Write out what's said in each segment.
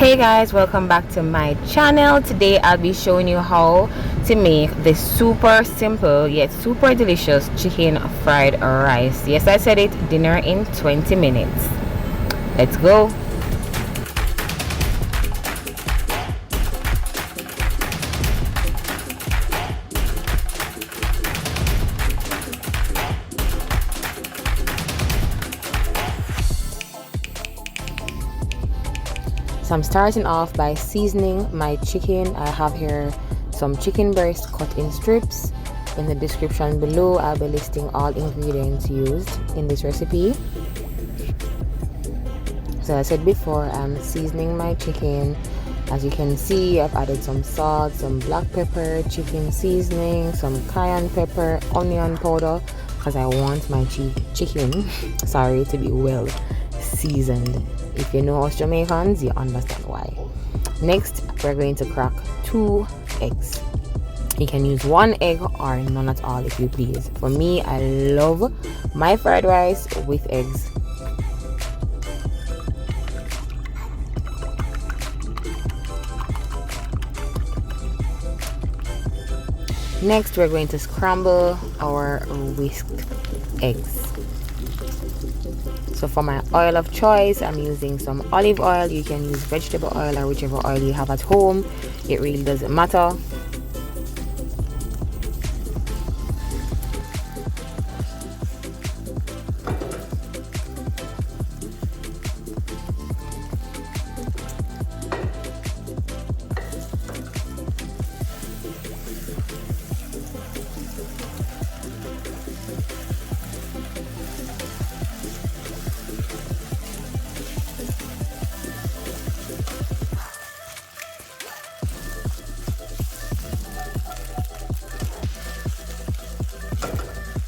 Hey guys, welcome back to my channel. Today I'll be showing you how to make this super simple yet super delicious chicken fried rice. Yes, I said it, dinner in 20 minutes. Let's go. So I'm starting off by seasoning my chicken. I have here some chicken breast cut in strips. In the description below I'll be listing all ingredients used in this recipe. So I said before, I'm seasoning my chicken. As you can see, I've added some salt, some black pepper, chicken seasoning, some cayenne pepper, onion powder, because I want my chicken to be well seasoned. If you know us Jamaicans, you understand why. Next, we're going to crack 2 eggs. You can use 1 egg or none at all if you please. For me, I love my fried rice with eggs. Next, we're going to scramble our whisked eggs. So for my oil of choice, I'm using some olive oil. You can use vegetable oil or whichever oil you have at home. It really doesn't matter.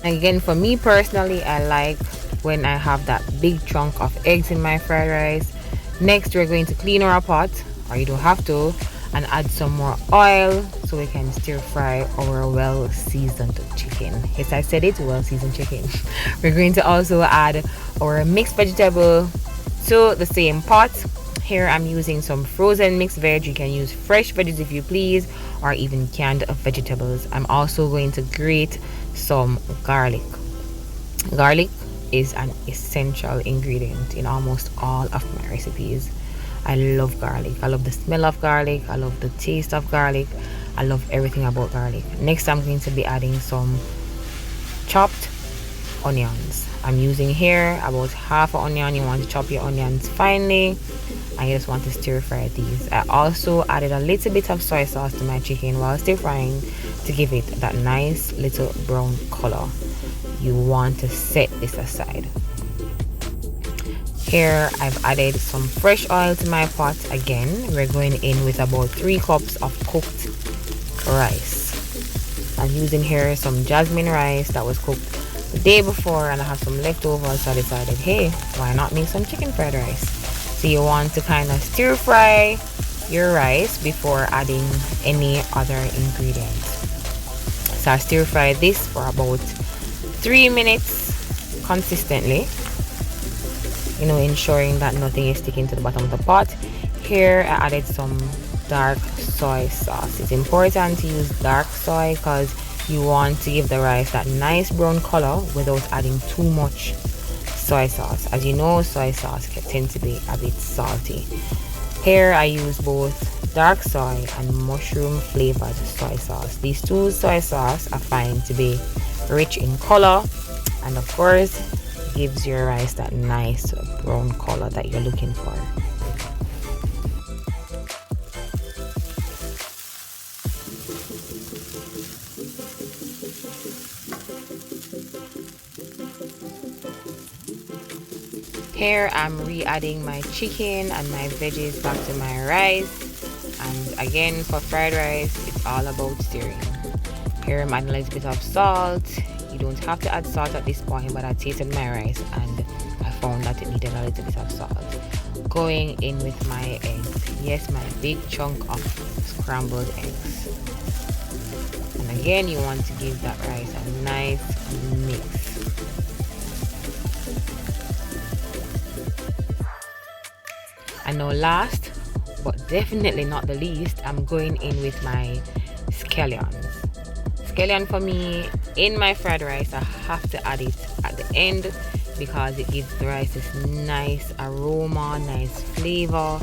Again, for me personally, I like when I have that big chunk of eggs in my fried rice. Next, we're going to clean our pot, or you don't have to, and add some more oil so we can stir fry our well seasoned chicken. Yes, I said it, well seasoned chicken. We're going to also add our mixed vegetable to the same pot. Here I'm using some frozen mixed veg. You can use fresh veggies if you please, or even canned vegetables. I'm also going to grate some garlic. Garlic is an essential ingredient in almost all of my recipes. I love garlic. I love the smell of garlic. I love the taste of garlic. I love everything about garlic. Next, I'm going to be adding some chopped onions. I'm using here about half an onion. You want to chop your onions finely. I just want to stir fry these. I also added a little bit of soy sauce to my chicken while stir frying to give it that nice little brown color. You want to set this aside. Here I've added some fresh oil to my pot. Again, we're going in with about 3 cups of cooked rice. I'm using here some Jasmine rice that was cooked the day before, and I have some leftovers, so I decided, hey, why not make some chicken fried rice? So you want to kind of stir fry your rice before adding any other ingredients. So I stir fry this for about 3 minutes consistently, ensuring that nothing is sticking to the bottom of the pot. Here I added some dark soy sauce. It's important to use dark soy because you want to give the rice that nice brown color without adding too much soy sauce. As you know, soy sauce can tend to be a bit salty. Here I use both dark soy and mushroom flavored soy sauce. These 2 soy sauce are fine to be rich in color, and of course gives your rice that nice brown color that you're looking for. Here I'm re-adding my chicken and my veggies back to my rice, and again for fried rice it's all about stirring. Here I'm adding a little bit of salt. You don't have to add salt at this point, but I tasted my rice and I found that it needed a little bit of salt. Going in with my eggs. Yes, my big chunk of scrambled eggs. And again, you want to give that rice a nice mix. And now last, but definitely not the least, I'm going in with my scallions. Scallion for me in my fried rice, I have to add it at the end because it gives the rice this nice aroma, nice flavor.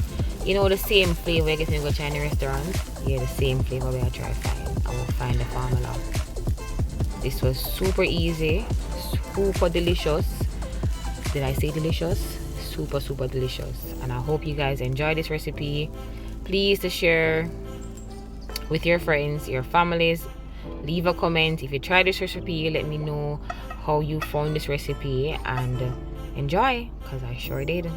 You know, the same flavor you get in a Chinese restaurant. Yeah, the same flavor we I try find. I will find the formula. This was super easy, super delicious. Did I say delicious? Super delicious. And I hope you guys enjoy this recipe. Please to share with your friends, your families. Leave a comment if you try this recipe. Let me know how you found this recipe and enjoy, because I sure did.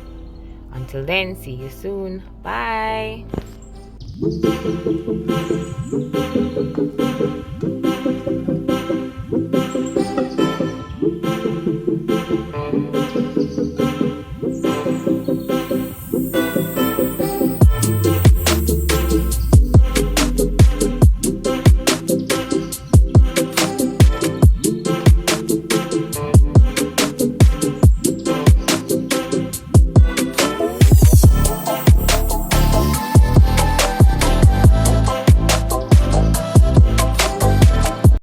Until then, see you soon. Bye.